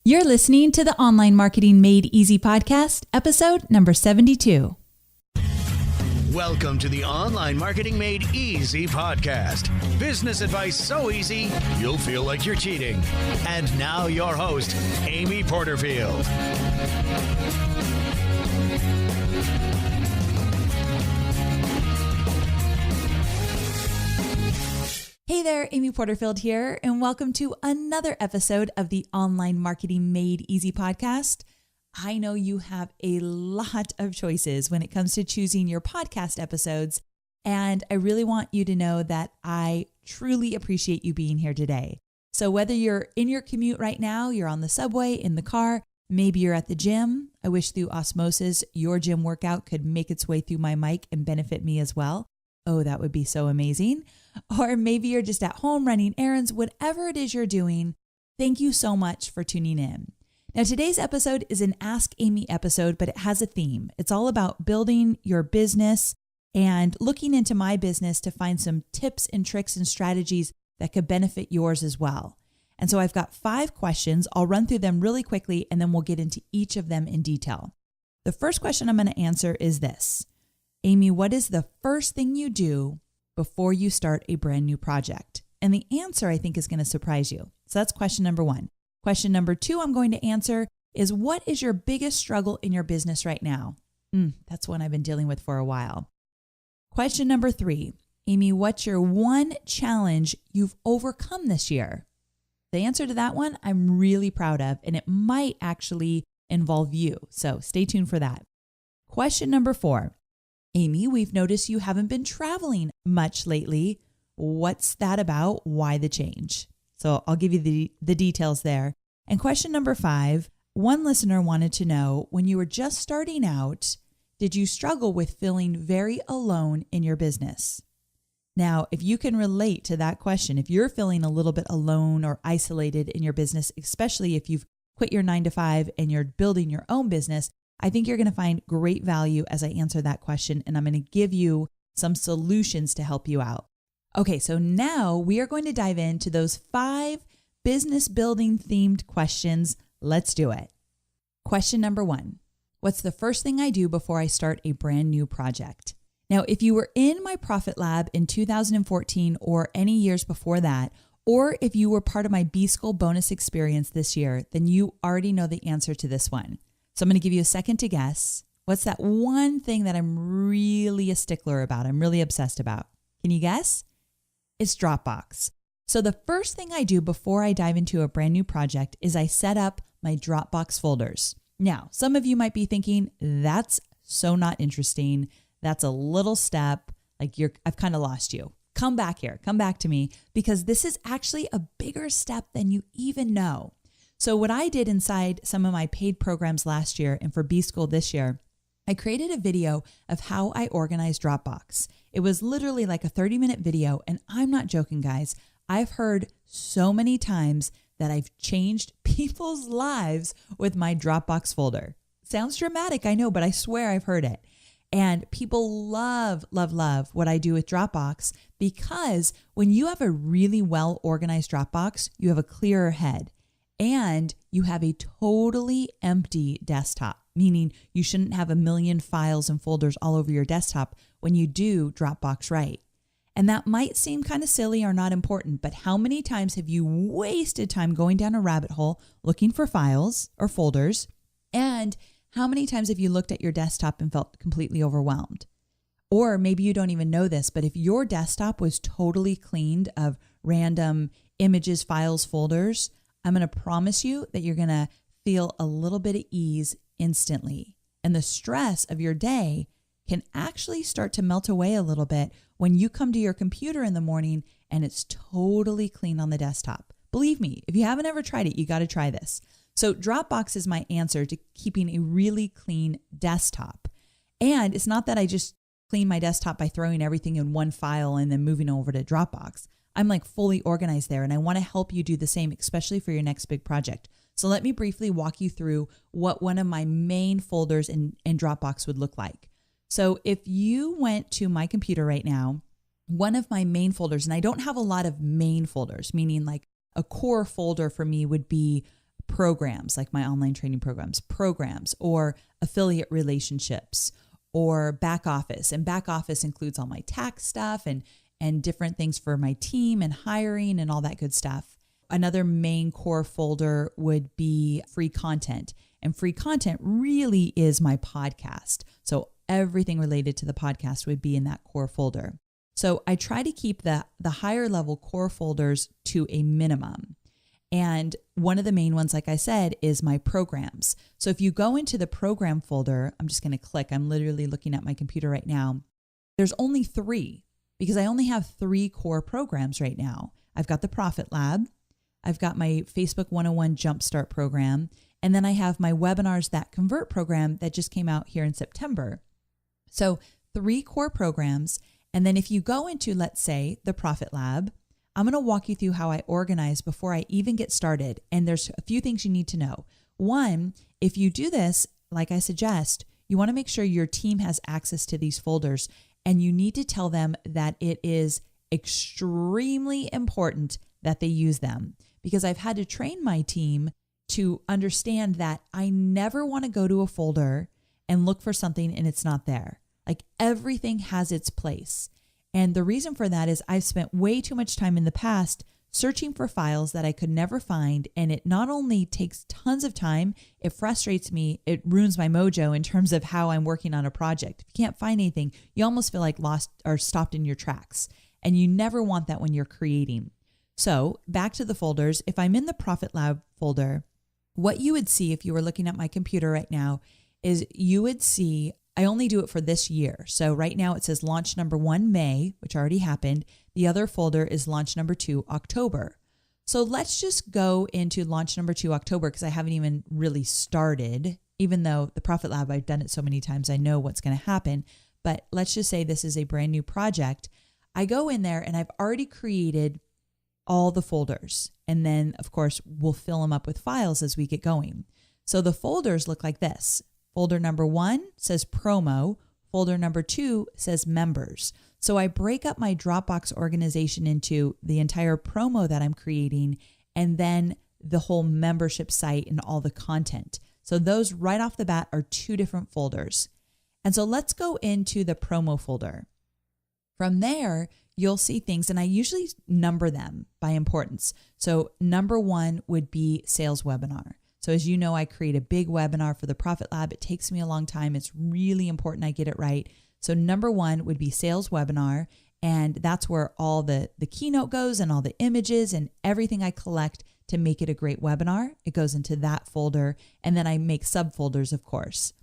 You're listening to the Online Marketing Made Easy podcast, episode number 72. Welcome to the Online Marketing Made Easy podcast. Business advice so easy, you'll feel like you're cheating. And now your host, Amy Porterfield. Hey there, Amy Porterfield here, and welcome to another episode of the Online Marketing Made Easy podcast. I know you have a lot of choices when it comes to choosing your podcast episodes, and I really want you to know that I truly appreciate you being here today. So whether you're in your commute right now, you're on the subway, in the car, maybe you're at the gym. I wish through osmosis, your gym workout could make its way through my mic and benefit me as well. Oh, that would be so amazing. Or maybe you're just at home running errands, whatever it is you're doing. Thank you so much for tuning in. Now, today's episode is an Ask Amy episode, but it has a theme. It's all about building your business and looking into my business to find some tips and tricks and strategies that could benefit yours as well. And so I've got 5 questions. I'll run through them really quickly, and then we'll get into each of them in detail. The first question I'm going to answer is this. Amy, what is the first thing you do before you start a brand new project? And the answer, I think, is going to surprise you. So that's question number 1. Question number 2 I'm going to answer is, what is your biggest struggle in your business right now? That's one I've been dealing with for a while. Question number 3, Amy, what's your one challenge you've overcome this year? The answer to that one I'm really proud of, and it might actually involve you. So stay tuned for that. Question number 4. Amy, we've noticed you haven't been traveling much lately. What's that about? Why the change? So I'll give you the details there. And question number 5, one listener wanted to know, when you were just starting out, did you struggle with feeling very alone in your business? Now, if you can relate to that question, if you're feeling a little bit alone or isolated in your business, especially if you've quit your 9-to-5 and you're building your own business, I think you're going to find great value as I answer that question, and I'm going to give you some solutions to help you out. Okay, so now we are going to dive into those 5 business building themed questions. Let's do it. Question number 1. What's the first thing I do before I start a brand new project? Now, if you were in my Profit Lab in 2014 or any years before that, or if you were part of my B-School bonus experience this year, then you already know the answer to this one. So I'm going to give you a second to guess. What's that one thing that I'm really a stickler about? I'm really obsessed about. Can you guess? It's Dropbox. So the first thing I do before I dive into a brand new project is I set up my Dropbox folders. Now, some of you might be thinking, that's so not interesting. That's a little step. I've kind of lost you. Come back here. Come back to me, because this is actually a bigger step than you even know. So what I did inside some of my paid programs last year and for B-School this year, I created a video of how I organized Dropbox. It was literally like a 30-minute video, and I'm not joking, guys. I've heard so many times that I've changed people's lives with my Dropbox folder. Sounds dramatic, I know, but I swear I've heard it. And people love, love, love what I do with Dropbox, because when you have a really well-organized Dropbox, you have a clearer head. And you have a totally empty desktop, meaning you shouldn't have a million files and folders all over your desktop when you do Dropbox right. And that might seem kind of silly or not important, but how many times have you wasted time going down a rabbit hole looking for files or folders? And how many times have you looked at your desktop and felt completely overwhelmed? Or maybe you don't even know this, but if your desktop was totally cleaned of random images, files, folders, I'm going to promise you that you're going to feel a little bit of ease instantly. And the stress of your day can actually start to melt away a little bit when you come to your computer in the morning and it's totally clean on the desktop. Believe me, if you haven't ever tried it, you got to try this. So Dropbox is my answer to keeping a really clean desktop. And it's not that I just clean my desktop by throwing everything in one file and then moving over to Dropbox. I'm like fully organized there, and I want to help you do the same, especially for your next big project. So let me briefly walk you through what one of my main folders in Dropbox would look like. So if you went to my computer right now, one of my main folders, and I don't have a lot of main folders, meaning like a core folder for me would be programs, like my online training programs, or affiliate relationships, or back office. And back office includes all my tax stuff and different things for my team and hiring and all that good stuff. Another main core folder would be free content. And free content really is my podcast. So everything related to the podcast would be in that core folder. So I try to keep the higher level core folders to a minimum. And one of the main ones, like I said, is my programs. So if you go into the program folder, I'm just going to click. I'm literally looking at my computer right now. There's only 3 because I only have 3 core programs right now. I've got the Profit Lab. I've got my Facebook 101 Jumpstart program. And then I have my Webinars That Convert program that just came out here in September. So 3 core programs. And then if you go into, let's say, the Profit Lab, I'm going to walk you through how I organize before I even get started. And there's a few things you need to know. One, if you do this, like I suggest, you want to make sure your team has access to these folders, and you need to tell them that it is extremely important that they use them, because I've had to train my team to understand that I never want to go to a folder and look for something and it's not there. Like, everything has its place. And the reason for that is I've spent way too much time in the past searching for files that I could never find. And it not only takes tons of time, it frustrates me. It ruins my mojo in terms of how I'm working on a project. If you can't find anything, you almost feel like lost or stopped in your tracks. And you never want that when you're creating. So back to the folders. If I'm in the Profit Lab folder, what you would see if you were looking at my computer right now is you would see, I only do it for this year. So right now it says launch number 1, May, which already happened. The other folder is launch number 2, October. So let's just go into launch number 2, October, because I haven't even really started, even though the Profit Lab, I've done it so many times, I know what's going to happen. But let's just say this is a brand new project. I go in there and I've already created all the folders. And then, of course, we'll fill them up with files as we get going. So the folders look like this. Folder number 1 says promo. Folder number 2 says members. So I break up my Dropbox organization into the entire promo that I'm creating and then the whole membership site and all the content. So those right off the bat are 2 different folders. And so let's go into the promo folder. From there, you'll see things, and I usually number them by importance. So number 1 would be sales webinar. So as you know, I create a big webinar for the Profit Lab. It takes me a long time. It's really important I get it right. So number 1 would be sales webinar. And that's where all the keynote goes and all the images and everything I collect to make it a great webinar. It goes into that folder. And then I make subfolders, of course.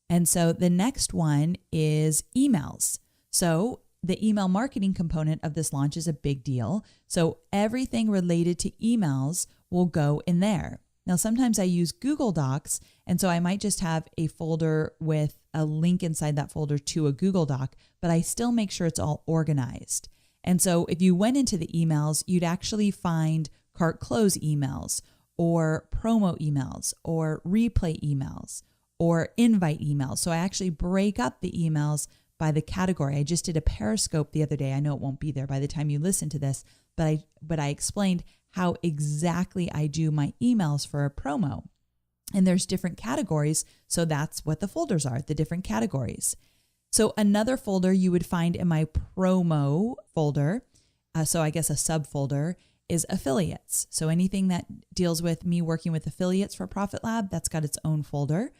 And so the next one is emails. So the email marketing component of this launch is a big deal. So everything related to emails will go in there. Now, sometimes I use Google Docs, and so I might just have a folder with a link inside that folder to a Google Doc, but I still make sure it's all organized. And so if you went into the emails, you'd actually find cart close emails or promo emails or replay emails or invite emails. So I actually break up the emails by the category. I just did a Periscope the other day. I know it won't be there by the time you listen to this, but I explained how exactly I do my emails for a promo. And there's different categories. So that's what the folders are, the different categories. So another folder you would find in my promo folder, so I guess a subfolder, is affiliates. So anything that deals with me working with affiliates for Profit Lab, that's got its own folder.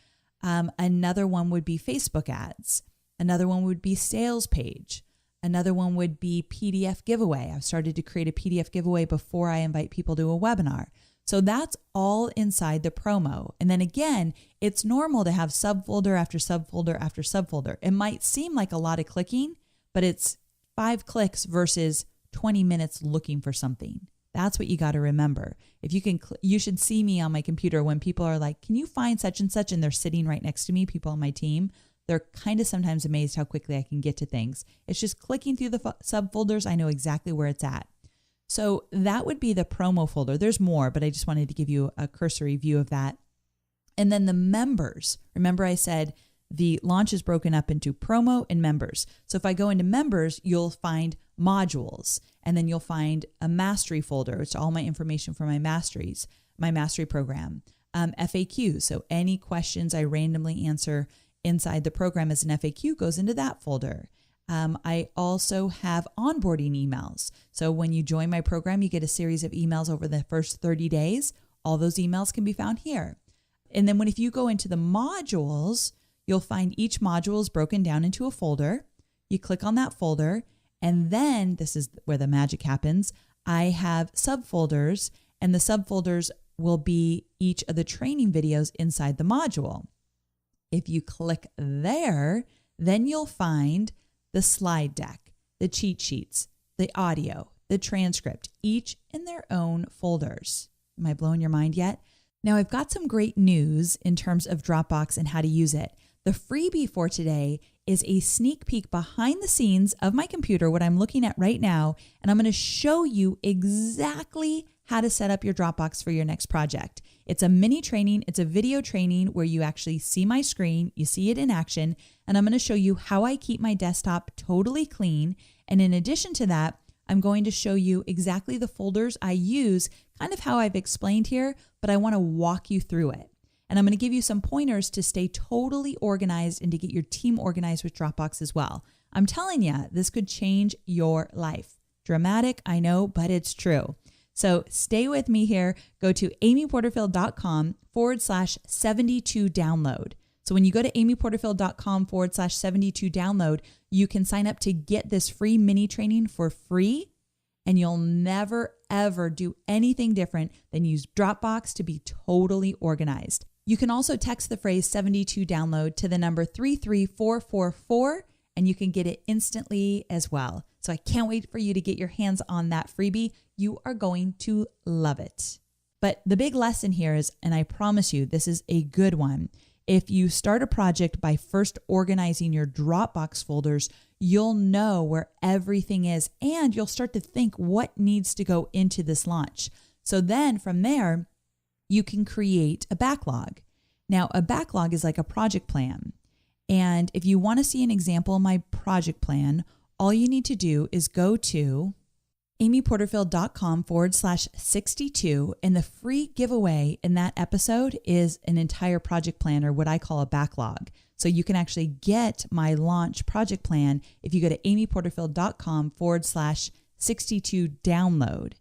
Another one would be Facebook ads. Another one would be sales page. Another one would be PDF giveaway. I've started to create a PDF giveaway before I invite people to a webinar. So that's all inside the promo. And then again, it's normal to have subfolder after subfolder after subfolder. It might seem like a lot of clicking, but it's 5 clicks versus 20 minutes looking for something. That's what you got to remember. If you can, you should see me on my computer when people are like, can you find such and such? And they're sitting right next to me, people on my team. They're kind of sometimes amazed how quickly I can get to things. It's just clicking through the subfolders. I know exactly where it's at. So that would be the promo folder. There's more, but I just wanted to give you a cursory view of that. And then the members. Remember I said the launch is broken up into promo and members. So if I go into members, you'll find modules, and then you'll find a mastery folder. It's all my information for my mastery program. FAQ. So any questions I randomly answer inside the program as an FAQ goes into that folder. I also have onboarding emails. So when you join my program, you get a series of emails over the first 30 days. All those emails can be found here. And then if you go into the modules, you'll find each module is broken down into a folder. You click on that folder, and then this is where the magic happens. I have subfolders, and the subfolders will be each of the training videos inside the module. If you click there, then you'll find the slide deck, the cheat sheets, the audio, the transcript, each in their own folders. Am I blowing your mind yet? Now, I've got some great news in terms of Dropbox and how to use it. The freebie for today is a sneak peek behind the scenes of my computer, what I'm looking at right now, and I'm going to show you exactly how to set up your Dropbox for your next project. It's a mini training. It's a video training where you actually see my screen, you see it in action, and I'm going to show you how I keep my desktop totally clean. And in addition to that, I'm going to show you exactly the folders I use, kind of how I've explained here, but I want to walk you through it. And I'm going to give you some pointers to stay totally organized and to get your team organized with Dropbox as well. I'm telling you, this could change your life. Dramatic, I know, but it's true. So stay with me here. Go to amyporterfield.com/72 download. So when you go to amyporterfield.com/72 download, you can sign up to get this free mini training for free. And you'll never, ever do anything different than use Dropbox to be totally organized. You can also text the phrase 72 download to the number 33444, and you can get it instantly as well. So I can't wait for you to get your hands on that freebie. You are going to love it. But the big lesson here is, and I promise you, this is a good one. If you start a project by first organizing your Dropbox folders, you'll know where everything is, and you'll start to think what needs to go into this launch. So then from there, you can create a backlog. Now, a backlog is like a project plan. And if you want to see an example of my project plan, all you need to do is go to amyporterfield.com/62, and the free giveaway in that episode is an entire project plan, or what I call a backlog. So you can actually get my launch project plan if you go to amyporterfield.com/62 download.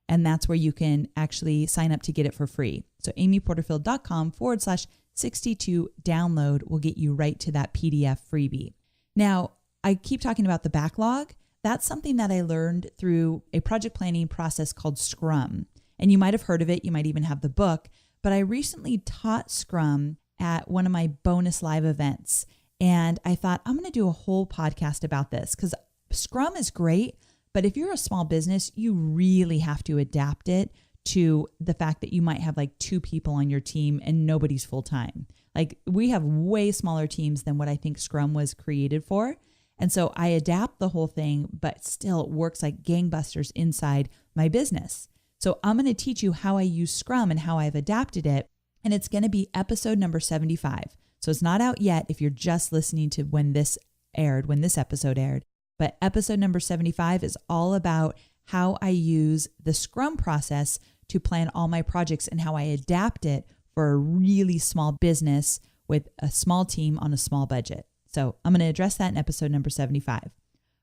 And that's where you can actually sign up to get it for free. So amyporterfield.com/62 download will get you right to that PDF freebie. Now, I keep talking about the backlog. That's something that I learned through a project planning process called Scrum. And you might have heard of it. You might even have the book. But I recently taught Scrum at one of my bonus live events. And I thought, I'm going to do a whole podcast about this because Scrum is great. But if you're a small business, you really have to adapt it to the fact that you might have like 2 people on your team and nobody's full time. Like we have way smaller teams than what I think Scrum was created for. And so I adapt the whole thing, but still it works like gangbusters inside my business. So I'm going to teach you how I use Scrum and how I've adapted it. And it's going to be episode number 75. So it's not out yet if you're just listening to when this episode aired. But episode number 75 is all about how I use the Scrum process to plan all my projects and how I adapt it for a really small business with a small team on a small budget. So I'm going to address that in episode number 75.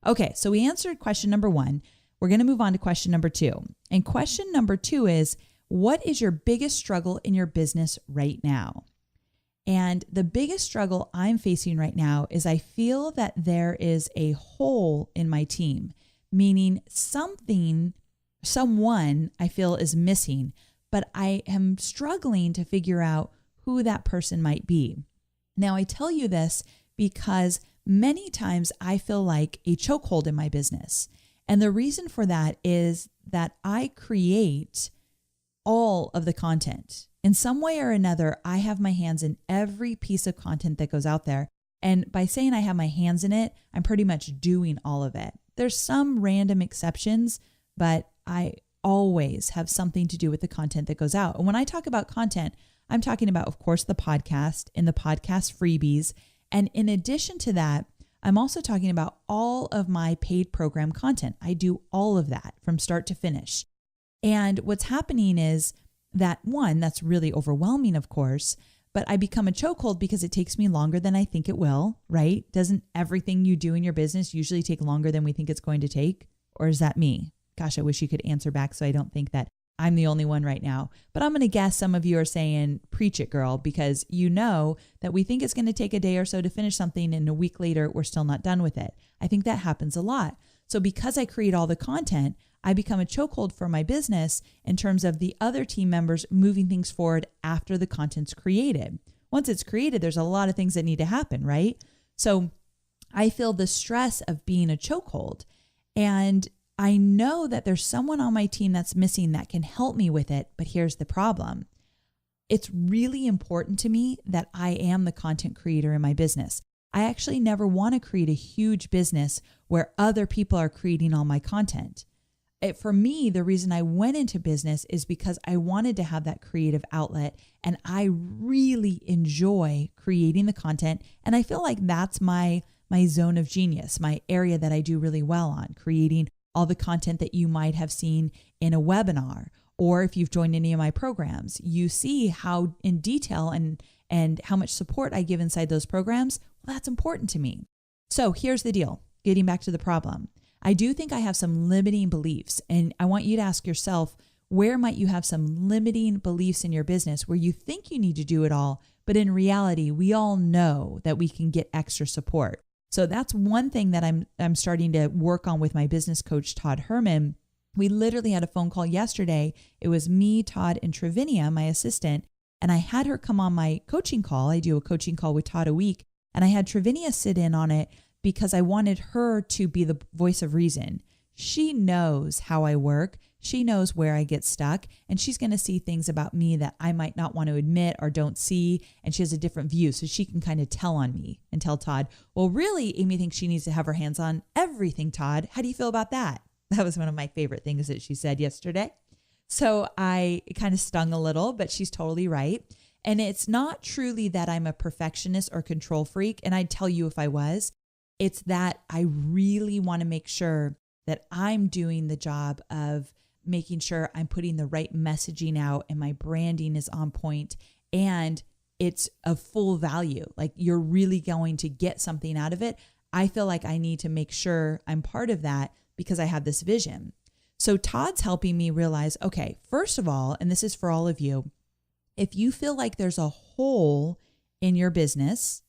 Okay, so we answered question number 1. We're going to move on to question number 2. And question number 2 is, what is your biggest struggle in your business right now? And the biggest struggle I'm facing right now is I feel that there is a hole in my team, meaning someone I feel is missing, but I am struggling to figure out who that person might be. Now, I tell you this because many times I feel like a chokehold in my business. And the reason for that is that I create all of the content. In some way or another, I have my hands in every piece of content that goes out there. And by saying I have my hands in it, I'm pretty much doing all of it. There's some random exceptions, but I always have something to do with the content that goes out. And when I talk about content, I'm talking about, of course, the podcast and the podcast freebies. And in addition to that, I'm also talking about all of my paid program content. I do all of that from start to finish. And what's happening is that's really overwhelming, of course, but I become a chokehold because it takes me longer than I think it will, right? Doesn't everything you do in your business usually take longer than we think it's going to take? Or is that me? Gosh, I wish you could answer back so I don't think that I'm the only one right now. But I'm going to guess some of you are saying, preach it, girl, because you know that we think it's going to take a day or so to finish something and a week later, we're still not done with it. I think that happens a lot. So because I create all the content, I become a chokehold for my business in terms of the other team members moving things forward after the content's created. Once it's created, there's a lot of things that need to happen, right? So I feel the stress of being a chokehold, and I know that there's someone on my team that's missing that can help me with it, but here's the problem. It's really important to me that I am the content creator in my business. I actually never want to create a huge business where other people are creating all my content. For me, the reason I went into business is because I wanted to have that creative outlet, and I really enjoy creating the content, and I feel like that's my zone of genius, my area that I do really well on, creating all the content that you might have seen in a webinar, or if you've joined any of my programs, you see how in detail and how much support I give inside those programs. Well, that's important to me. So here's the deal, getting back to the problem. I do think I have some limiting beliefs, and I want you to ask yourself, where might you have some limiting beliefs in your business where you think you need to do it all, but in reality, we all know that we can get extra support. So that's one thing that I'm starting to work on with my business coach, Todd Herman. We literally had a phone call yesterday. It was me, Todd, and Travinia, my assistant, and I had her come on my coaching call. I do a coaching call with Todd a week, and I had Travinia sit in on it because I wanted her to be the voice of reason. She knows how I work. She knows where I get stuck, and she's going to see things about me that I might not want to admit or don't see, and she has a different view, so she can kind of tell on me and tell Todd, well, really, Amy thinks she needs to have her hands on everything, Todd. How do you feel about that? That was one of my favorite things that she said yesterday. So it kind of stung a little, but she's totally right. And it's not truly that I'm a perfectionist or control freak, and I'd tell you if I was. It's that I really want to make sure that I'm doing the job of making sure I'm putting the right messaging out and my branding is on point and it's of full value. Like you're really going to get something out of it. I feel like I need to make sure I'm part of that because I have this vision. So Todd's helping me realize, okay, first of all, and this is for all of you, if you feel like there's a hole in your business,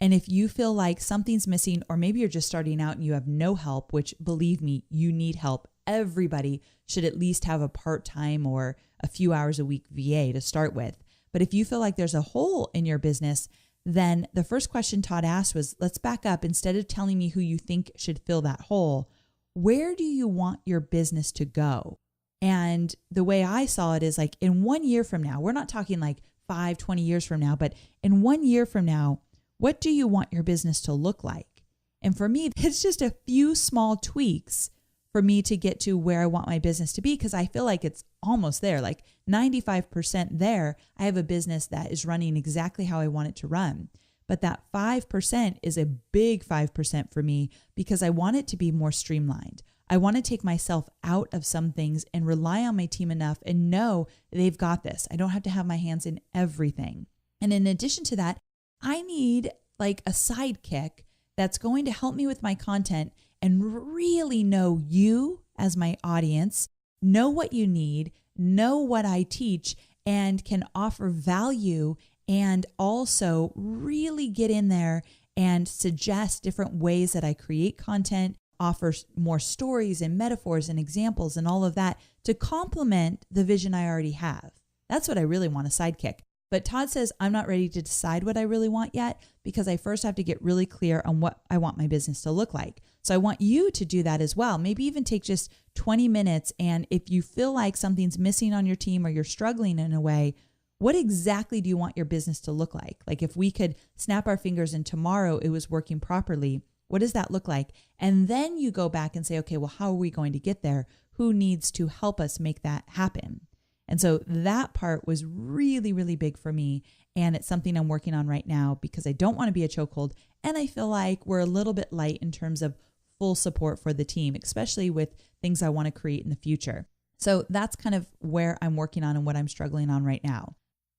and if you feel like something's missing, or maybe you're just starting out and you have no help, which believe me, you need help. Everybody should at least have a part-time or a few hours a week VA to start with. But if you feel like there's a hole in your business, then the first question Todd asked was, let's back up. Instead of telling me who you think should fill that hole, where do you want your business to go? And the way I saw it is like in 1 year from now, we're not talking like 5, 20 years from now, but in 1 year from now, what do you want your business to look like? And for me, it's just a few small tweaks for me to get to where I want my business to be, because I feel like it's almost there, like 95% there. I have a business that is running exactly how I want it to run. But that 5% is a big 5% for me because I want it to be more streamlined. I want to take myself out of some things and rely on my team enough and know they've got this. I don't have to have my hands in everything. And in addition to that, I need like a sidekick that's going to help me with my content and really know you as my audience, know what you need, know what I teach, and can offer value and also really get in there and suggest different ways that I create content, offer more stories and metaphors and examples and all of that to complement the vision I already have. That's what I really want, a sidekick. But Todd says I'm not ready to decide what I really want yet because I first have to get really clear on what I want my business to look like. So I want you to do that as well. Maybe even take just 20 minutes. And if you feel like something's missing on your team or you're struggling in a way, what exactly do you want your business to look like? Like if we could snap our fingers and tomorrow it was working properly, what does that look like? And then you go back and say, okay, well, how are we going to get there? Who needs to help us make that happen? And so that part was really, really big for me. And it's something I'm working on right now because I don't want to be a chokehold. And I feel like we're a little bit light in terms of full support for the team, especially with things I want to create in the future. So that's kind of where I'm working on and what I'm struggling on right now.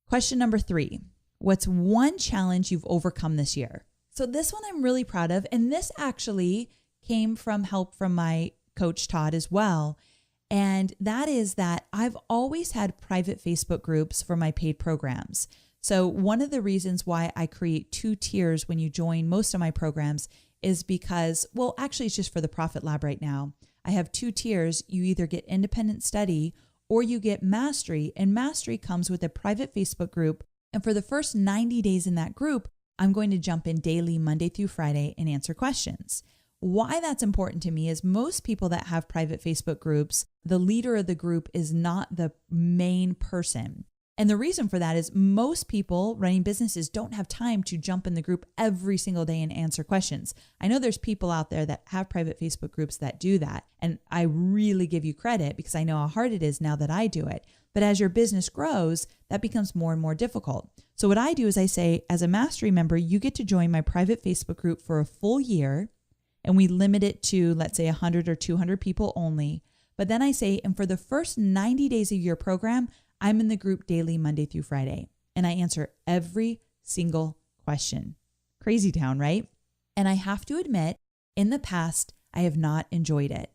Question number 3, what's one challenge you've overcome this year? So this one I'm really proud of. And this actually came from help from my coach, Todd, as well. And that is that I've always had private Facebook groups for my paid programs. So one of the reasons why I create 2 tiers when you join most of my programs is because, well, actually it's just for the Profit Lab right now. I have 2 tiers. You either get independent study or you get mastery, and mastery comes with a private Facebook group. And for the first 90 days in that group, I'm going to jump in daily, Monday through Friday, and answer questions. Why that's important to me is most people that have private Facebook groups, the leader of the group is not the main person. And the reason for that is most people running businesses don't have time to jump in the group every single day and answer questions. I know there's people out there that have private Facebook groups that do that. And I really give you credit because I know how hard it is now that I do it. But as your business grows, that becomes more and more difficult. So what I do is I say, as a mastery member, you get to join my private Facebook group for a full year. And we limit it to, let's say, 100 or 200 people only. But then I say, and for the first 90 days of your program, I'm in the group daily, Monday through Friday. And I answer every single question. Crazy town, right? And I have to admit, in the past, I have not enjoyed it.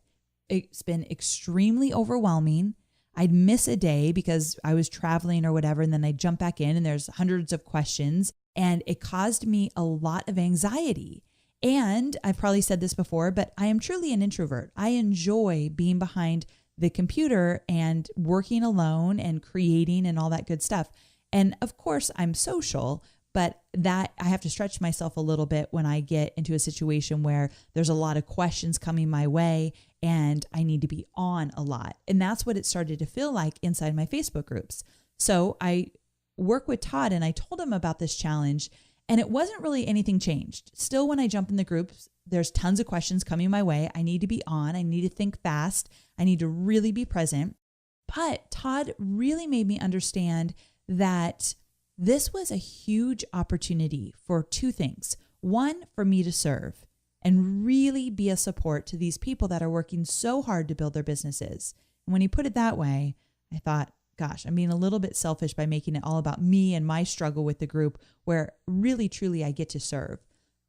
It's been extremely overwhelming. I'd miss a day because I was traveling or whatever, and then I'd jump back in and there's hundreds of questions. And it caused me a lot of anxiety. And I've probably said this before, but I am truly an introvert. I enjoy being behind the computer and working alone and creating and all that good stuff. And of course, I'm social, but that I have to stretch myself a little bit when I get into a situation where there's a lot of questions coming my way and I need to be on a lot. And that's what it started to feel like inside my Facebook groups. So I work with Todd and I told him about this challenge. And it wasn't really anything changed. Still, when I jump in the groups, there's tons of questions coming my way. I need to be on. I need to think fast. I need to really be present. But Todd really made me understand that this was a huge opportunity for 2 things. One, for me to serve and really be a support to these people that are working so hard to build their businesses. And when he put it that way, I thought, gosh, I'm being a little bit selfish by making it all about me and my struggle with the group where really, truly I get to serve.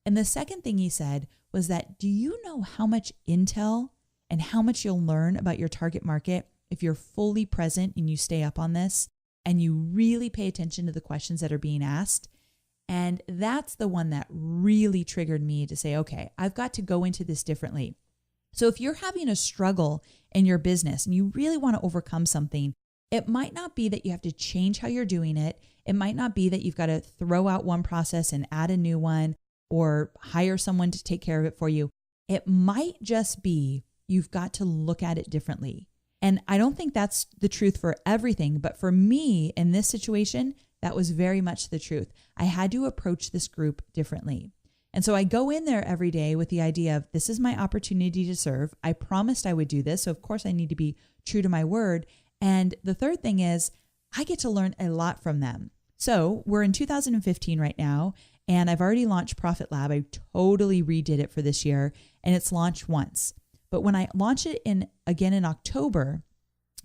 And the second thing he said was that, do you know how much intel and how much you'll learn about your target market if you're fully present and you stay up on this and you really pay attention to the questions that are being asked? And that's the one that really triggered me to say, okay, I've got to go into this differently. So if you're having a struggle in your business and you really want to overcome something, it might not be that you have to change how you're doing it. It might not be that you've got to throw out one process and add a new one or hire someone to take care of it for you. It might just be you've got to look at it differently. And I don't think that's the truth for everything, but for me in this situation, that was very much the truth. I had to approach this group differently. And so I go in there every day with the idea of this is my opportunity to serve. I promised I would do this. So of course I need to be true to my word. And the third thing is I get to learn a lot from them. So we're in 2015 right now, and I've already launched Profit Lab. I totally redid it for this year, and it's launched once. But when I launch it again in October,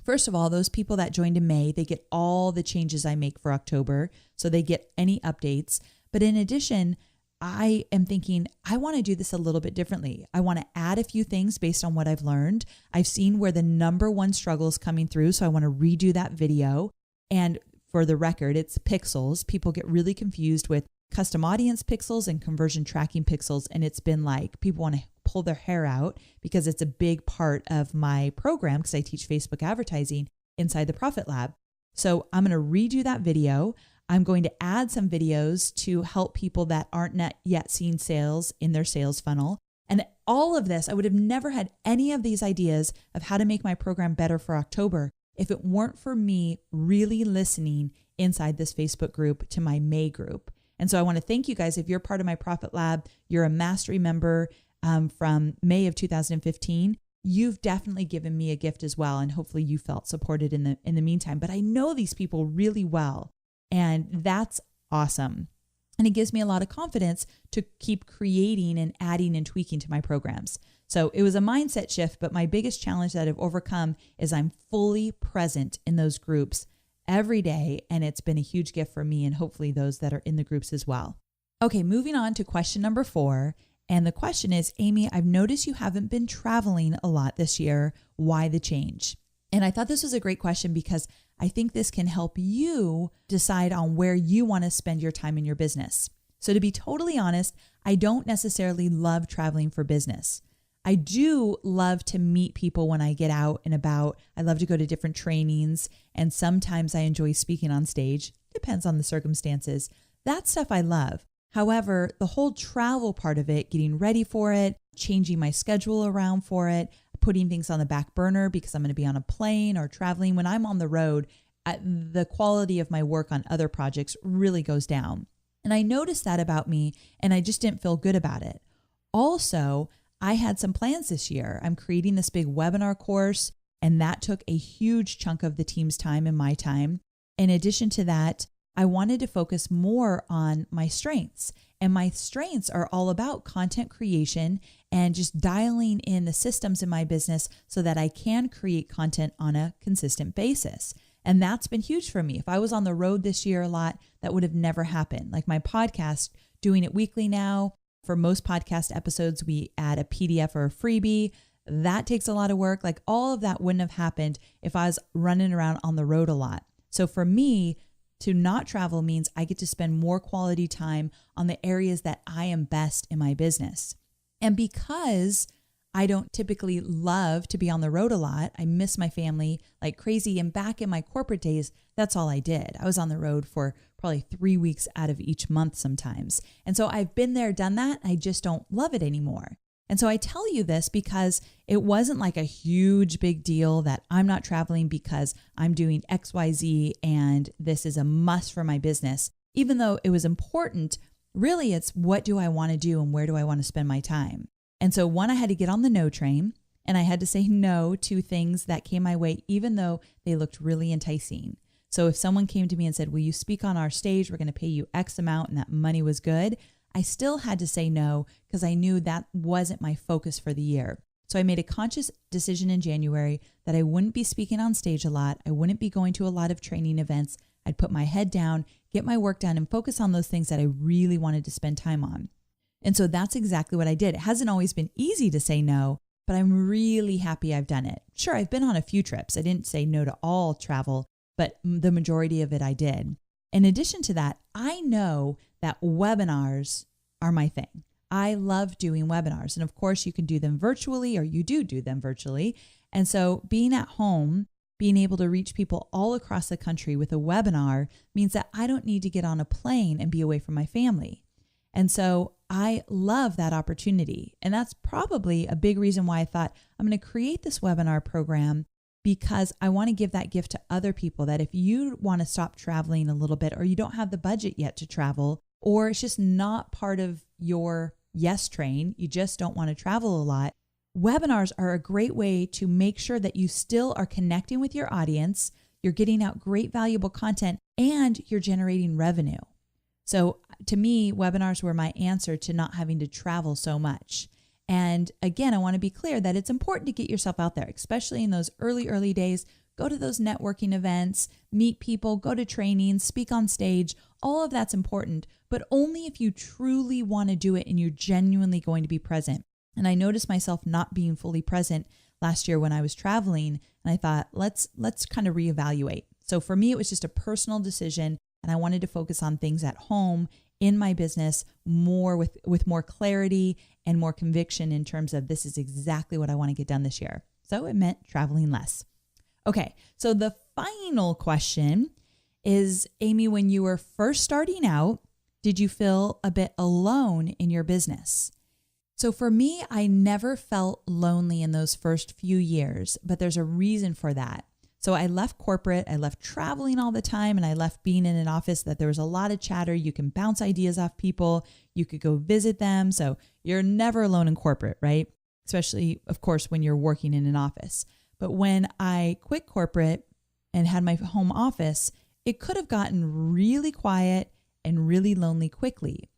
first of all, those people that joined in May, they get all the changes I make for October. So they get any updates. But in addition, I am thinking, I want to do this a little bit differently. I want to add a few things based on what I've learned. I've seen where the number one struggle is coming through. So I want to redo that video. And for the record, it's pixels. People get really confused with custom audience pixels and conversion tracking pixels. And it's been like people want to pull their hair out because it's a big part of my program because I teach Facebook advertising inside the Profit Lab. So I'm going to redo that video. I'm going to add some videos to help people that aren't yet seeing sales in their sales funnel. And all of this, I would have never had any of these ideas of how to make my program better for October if it weren't for me really listening inside this Facebook group to my May group. And so I want to thank you guys. If you're part of my Profit Lab, you're a mastery member from May of 2015. You've definitely given me a gift as well. And hopefully you felt supported in the meantime. But I know these people really well. And that's awesome. And it gives me a lot of confidence to keep creating and adding and tweaking to my programs. So it was a mindset shift, but my biggest challenge that I've overcome is I'm fully present in those groups every day. And it's been a huge gift for me and hopefully those that are in the groups as well. Okay, moving on to question number 4. And the question is, Amy, I've noticed you haven't been traveling a lot this year. Why the change? And I thought this was a great question because I think this can help you decide on where you want to spend your time in your business. So to be totally honest, I don't necessarily love traveling for business. I do love to meet people when I get out and about. I love to go to different trainings, and sometimes I enjoy speaking on stage. Depends on the circumstances. That stuff I love. However, the whole travel part of it, getting ready for it, changing my schedule around for it, putting things on the back burner because I'm going to be on a plane or traveling. When I'm on the road, the quality of my work on other projects really goes down. And I noticed that about me, and I just didn't feel good about it. Also, I had some plans this year. I'm creating this big webinar course, and that took a huge chunk of the team's time and my time. In addition to that, I wanted to focus more on my strengths. And my strengths are all about content creation and just dialing in the systems in my business so that I can create content on a consistent basis. And that's been huge for me. If I was on the road this year a lot, that would have never happened. Like my podcast, doing it weekly now. For most podcast episodes, we add a PDF or a freebie. That takes a lot of work. Like all of that wouldn't have happened if I was running around on the road a lot. So for me, to not travel means I get to spend more quality time on the areas that I am best in my business. And because I don't typically love to be on the road a lot, I miss my family like crazy. And back in my corporate days, that's all I did. I was on the road for probably 3 weeks out of each month sometimes. And so I've been there, done that. I just don't love it anymore. And so I tell you this because it wasn't like a huge big deal that I'm not traveling because I'm doing XYZ and this is a must for my business. Even though it was important, really it's what do I want to do and where do I want to spend my time? And so one, I had to get on the no train and I had to say no to things that came my way, even though they looked really enticing. So if someone came to me and said, will you speak on our stage? We're going to pay you X amount, and that money was good. I still had to say no because I knew that wasn't my focus for the year. So I made a conscious decision in January that I wouldn't be speaking on stage a lot. I wouldn't be going to a lot of training events. I'd put my head down, get my work done, and focus on those things that I really wanted to spend time on. And so that's exactly what I did. It hasn't always been easy to say no, but I'm really happy I've done it. Sure, I've been on a few trips. I didn't say no to all travel, but the majority of it I did. In addition to that, I know that webinars are my thing. I love doing webinars. And of course, you can do them virtually, or you do them virtually. And so being at home, being able to reach people all across the country with a webinar means that I don't need to get on a plane and be away from my family. And so I love that opportunity. And that's probably a big reason why I thought I'm going to create this webinar program, because I want to give that gift to other people, that if you want to stop traveling a little bit, or you don't have the budget yet to travel, or it's just not part of your yes train, you just don't want to travel a lot, webinars are a great way to make sure that you still are connecting with your audience, you're getting out great valuable content, and you're generating revenue. So to me, webinars were my answer to not having to travel so much. And again, I want to be clear that it's important to get yourself out there, especially in those early days. Go to those networking events, meet people, go to trainings, speak on stage. All of that's important, but only if you truly want to do it and you're genuinely going to be present. And I noticed myself not being fully present last year when I was traveling, and I thought, let's kind of reevaluate. So for me, it was just a personal decision, and I wanted to focus on things at home in my business more with more clarity and more conviction in terms of this is exactly what I want to get done this year. So it meant traveling less. Okay, so the final question is, Amy, when you were first starting out, did you feel a bit alone in your business? So for me, I never felt lonely in those first few years, but there's a reason for that. So I left corporate, I left traveling all the time, and I left being in an office that there was a lot of chatter. You can bounce ideas off people. You could go visit them. So you're never alone in corporate, right? Especially, of course, when you're working in an office. But when I quit corporate and had my home office, it could have gotten really quiet and really lonely quickly,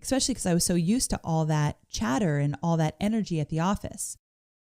especially because I was so used to all that chatter and all that energy at the office.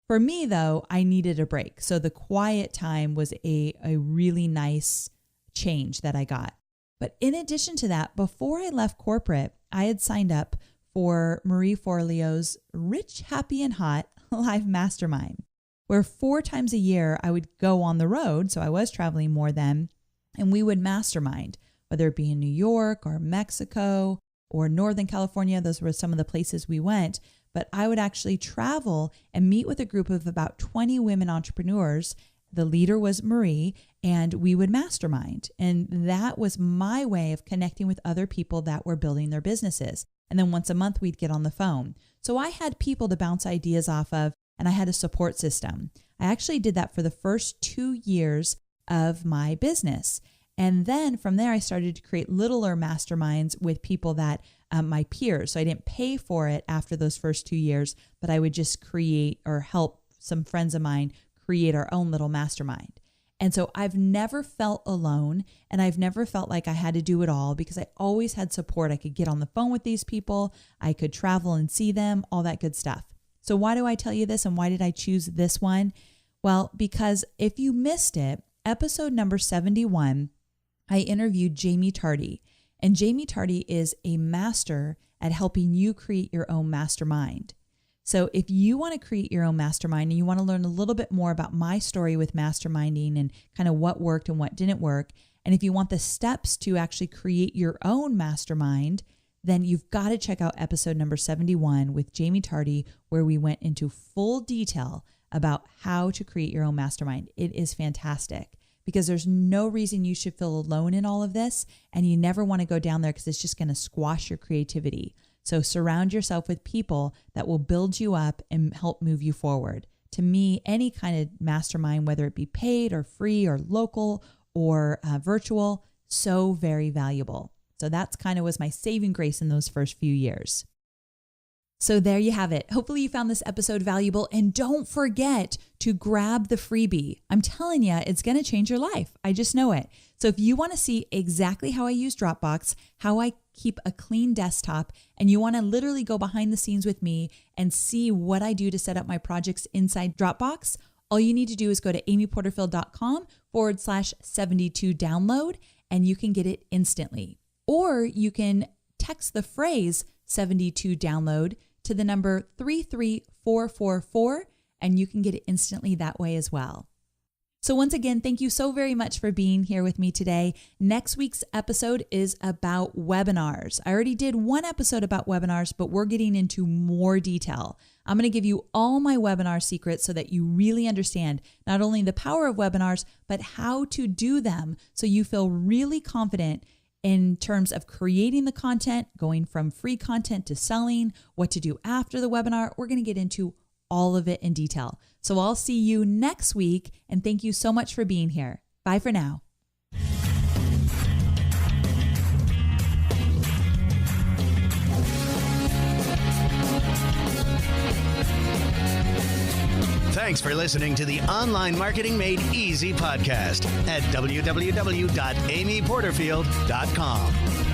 For me, though, I needed a break. So the quiet time was a really nice change that I got. But in addition to that, before I left corporate, I had signed up for Marie Forleo's Rich, Happy, and Hot Live Mastermind, where 4 times a year I would go on the road. So I was traveling more then, and we would mastermind, whether it be in New York or Mexico or Northern California. Those were some of the places we went. But I would actually travel and meet with a group of about 20 women entrepreneurs. The leader was Marie, and we would mastermind. And that was my way of connecting with other people that were building their businesses. And then once a month, we'd get on the phone. So I had people to bounce ideas off of, and I had a support system. I actually did that for the first 2 years of my business. And then from there, I started to create littler masterminds with people that my peers. So I didn't pay for it after those first 2 years, but I would just create or help some friends of mine create our own little mastermind. And so I've never felt alone, and I've never felt like I had to do it all because I always had support. I could get on the phone with these people. I could travel and see them, all that good stuff. So why do I tell you this, and why did I choose this one? Well, because if you missed it, episode number 71, I interviewed Jamie Tardy. And Jamie Tardy is a master at helping you create your own mastermind. So if you want to create your own mastermind and you want to learn a little bit more about my story with masterminding and kind of what worked and what didn't work, and if you want the steps to actually create your own mastermind, then you've got to check out episode number 71 with Jamie Tardy, where we went into full detail about how to create your own mastermind. It is fantastic, because there's no reason you should feel alone in all of this, and you never want to go down there because it's just going to squash your creativity. So surround yourself with people that will build you up and help move you forward. To me, any kind of mastermind, whether it be paid or free or local or virtual, so very valuable. So that's kind of was my saving grace in those first few years. So there you have it. Hopefully you found this episode valuable, and don't forget to grab the freebie. I'm telling you, it's going to change your life. I just know it. So if you want to see exactly how I use Dropbox, how I keep a clean desktop, and you want to literally go behind the scenes with me and see what I do to set up my projects inside Dropbox, all you need to do is go to amyporterfield.com/72 download, and you can get it instantly. Or you can text the phrase 72 download to the number 33444, and you can get it instantly that way as well. So once again, thank you so very much for being here with me today. Next week's episode is about webinars. I already did one episode about webinars, but we're getting into more detail. I'm going to give you all my webinar secrets so that you really understand not only the power of webinars, but how to do them so you feel really confident in terms of creating the content, going from free content to selling, what to do after the webinar. We're going to get into all of it in detail. So I'll see you next week, and thank you so much for being here. Bye for now. Thanks for listening to the Online Marketing Made Easy podcast at www.amyporterfield.com.